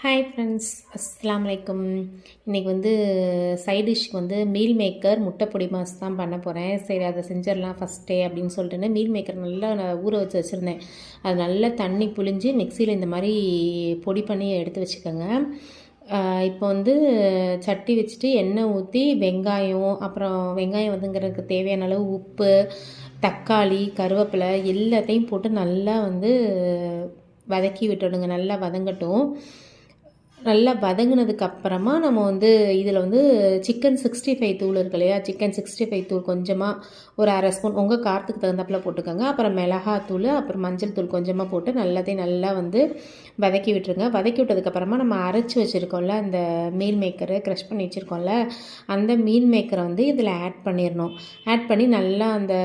Hi friends, அஸ்ஸலாமு அலைக்கும். இன்றைக்கி வந்து சைட் டிஷ்க்கு வந்து மீல் மேக்கர் முட்டை பொடி மாஸ் தான் பண்ண போகிறேன். சரி, அதை செஞ்சிடலாம் ஃபஸ்ட்டே அப்படின்னு சொல்லிட்டுன்னு மீல் மேக்கர் நல்லா நான் ஊற வச்சுருந்தேன். அது நல்லா தண்ணி புழிஞ்சு மிக்சியில் இந்த மாதிரி பொடி பண்ணி எடுத்து வச்சுக்கோங்க. இப்போ வந்து சட்டி வச்சுட்டு எண்ணெய் ஊற்றி வெங்காயம் வந்துங்கிறதுக்கு தேவையான அளவு உப்பு, தக்காளி, கருவேப்பிலை எல்லாத்தையும் போட்டு நல்லா வந்து வதக்கி விட்டுடுங்க. நல்லா வதங்கட்டும். நல்லா வதங்கினதுக்கப்புறமா நம்ம வந்து இதில் வந்து சிக்கன் 65 தூள் இருக்கு இல்லையா, சிக்கன் 65 தூள் கொஞ்சமாக ஒரு அரை ஸ்பூன் உங்கள் காரத்துக்கு தகுந்தாப்பில் போட்டுக்கோங்க. அப்புறம் மிளகாத்தூள், அப்புறம் மஞ்சள் தூள் கொஞ்சமாக போட்டு நல்லா வந்து வதக்கி விட்டுருங்க. வதக்கி விட்டதுக்கப்புறமா நம்ம அரைச்சி வச்சுருக்கோம்ல அந்த மீல் மேக்கரை க்ரஷ் பண்ணி வச்சுருக்கோம்ல, அந்த மீல் மேக்கரை வந்து இதில் ஆட் பண்ணிடணும். ஆட் பண்ணி நல்லா அந்த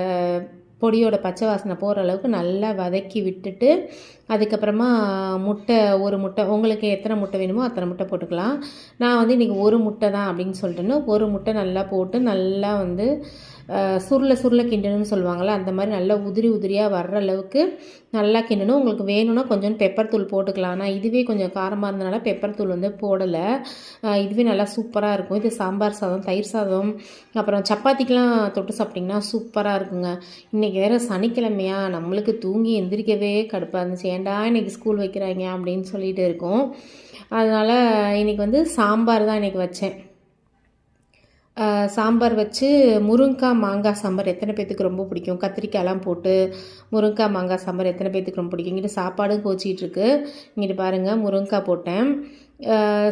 பொடியோட பச்சை வாசனை போகிற அளவுக்கு நல்லா வதக்கி விட்டுட்டு, அதுக்கப்புறமா ஒரு முட்டை உங்களுக்கு எத்தனை முட்டை வேணுமோ அத்தனை முட்டை போட்டுக்கலாம். நான் வந்து இன்றைக்கி ஒரு முட்டை தான் அப்படின்னு சொல்லிட்டுன்னு ஒரு முட்டை நல்லா போட்டு நல்லா வந்து சுருளை கிண்டணும்னு சொல்லுவாங்கள்ல, அந்த மாதிரி நல்லா உதிரியாக வர்ற அளவுக்கு நல்லா கிண்டணும். உங்களுக்கு வேணும்னா கொஞ்சம் பெப்பர் தூள் போட்டுக்கலாம். ஆனால் இதுவே கொஞ்சம் காரமாக இருந்தனால பெப்பர் தூள் வந்து போடலை. இதுவே நல்லா சூப்பராக இருக்கும். இது சாம்பார் சாதம், தயிர் சாதம், அப்புறம் சப்பாத்திக்கெலாம் தொட்டு சாப்பிட்டிங்கன்னா சூப்பராக இருக்குங்க. இன்றைக்கி வேறு சனிக்கிழமையா, நம்மளுக்கு தூங்கி எந்திரிக்கவே கடுப்பாக இருந்துச்சு. ஏன்டா இன்றைக்கி ஸ்கூல் வைக்கிறாங்க அப்படின்னு சொல்லிட்டு இருக்கோம். அதனால் இன்றைக்கி வந்து சாம்பார் தான் இன்றைக்கி வச்சேன். சாம்பார் வச்சு முருங்கைக்காய் மாங்காய் சாம்பார் எத்தனை பேர்த்துக்கு ரொம்ப பிடிக்கும்? கத்திரிக்காயெல்லாம் போட்டு முருங்கைக்காய் மாங்காய் சாம்பார் எத்தனை பேர்த்துக்கு ரொம்ப பிடிக்கும்? இங்கிட்டு சாப்பாடும் கோச்சிகிட்ருக்கு. இங்கிட்டு பாருங்கள், முருங்கைக்காய் போட்டேன்.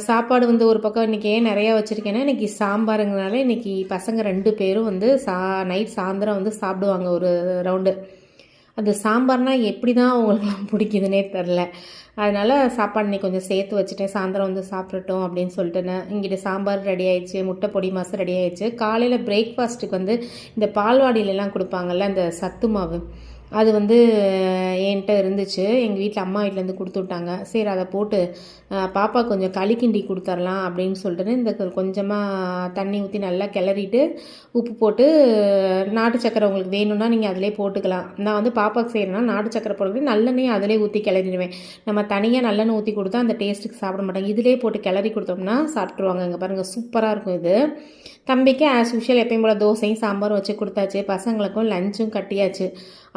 சாப்பாடு வந்து ஒரு பக்கம் இன்றைக்கி ஏன் நிறையா வச்சுருக்கேன்னா, இன்றைக்கி சாம்பாருங்கனால இன்றைக்கி பசங்க 2 பேரும் வந்து நைட் சாயந்தரம் வந்து சாப்பிடுவாங்க ஒரு ரவுண்டு. அது சாம்பார்னால் எப்படி தான் அவங்களுக்குலாம் பிடிக்குதுன்னே தெரில. அதனால் சாப்பாடு இன்றைக்கி கொஞ்சம் சேர்த்து வச்சுட்டேன். சாயந்தரம் வந்து சாப்பிட்றட்டும் அப்படின்னு சொல்லிட்டுன்னு. இங்கிட்ட சாம்பார் ரெடி ஆயிடுச்சு, முட்டை பொடி மாசு ரெடி ஆயிடுச்சு. காலையில் பிரேக்ஃபாஸ்ட்டுக்கு வந்து இந்த பால்வாடியிலலாம் கொடுப்பாங்கள்ல அந்த சத்து மாவு, அது வந்து என்கிட்ட இருந்துச்சு. எங்கள் வீட்டில் அம்மா வீட்டிலேருந்து கொடுத்து விட்டாங்க. சரி, அதை போட்டு பாப்பா கொஞ்சம் களி கிண்டி கொடுத்துர்லாம் அப்படின்னு சொல்லிட்டு இந்த கொஞ்சமாக தண்ணி ஊற்றி நல்லா கிளறிட்டு உப்பு போட்டு நாட்டு சக்கரை உங்களுக்கு வேணும்னா நீங்கள் அதிலே போட்டுக்கலாம். நான் வந்து பாப்பாவுக்கு செய்கிறேன்னா நாட்டு சக்கரை போட்டு நல்லெண்ணெய் அதிலே ஊற்றி கிளறிடுவேன். நம்ம தனியாக நல்லெண்ணெய் ஊற்றி கொடுத்தா அந்த டேஸ்ட்டுக்கு சாப்பிட மாட்டாங்க. இதிலே போட்டு கிளறி கொடுத்தோம்னா சாப்பிட்ருவாங்க. இங்கே பாருங்கள், சூப்பராக இருக்கும் இது. தம்பிக்கு ஆஸ் யூஷுவல் எப்பயும் போல் தோசையும் சாம்பாரும் வச்சு கொடுத்தாச்சு. பசங்களுக்கும் லஞ்சும் கட்டியாச்சு.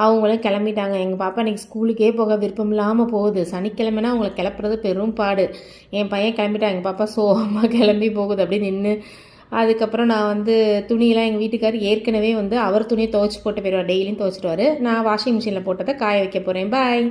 அவங்களும் கிளம்பிட்டாங்க. எங்கள் பாப்பா இன்றைக்கி ஸ்கூலுக்கே போக விருப்பம் இல்லாமல் போகுது. சனிக்கிழமைனா அவங்கள கிளப்புறது பெரும் பாடு. என் பையன் கிளம்பிட்டான், எங்கள் பாப்பா சோகமாக கிளம்பி போகுது அப்படியே நின்று. அதுக்கப்புறம் நான் வந்து துணியெல்லாம் எங்கள் வீட்டுக்காரர் ஏற்கனவே வந்து அவர் துணியை துவைச்சி போட்டு போயிடுவார். டெய்லியும் துவைச்சிடுவார். நான் வாஷிங் மிஷினில் போட்டதை காய வைக்க போகிறேன். பாய்.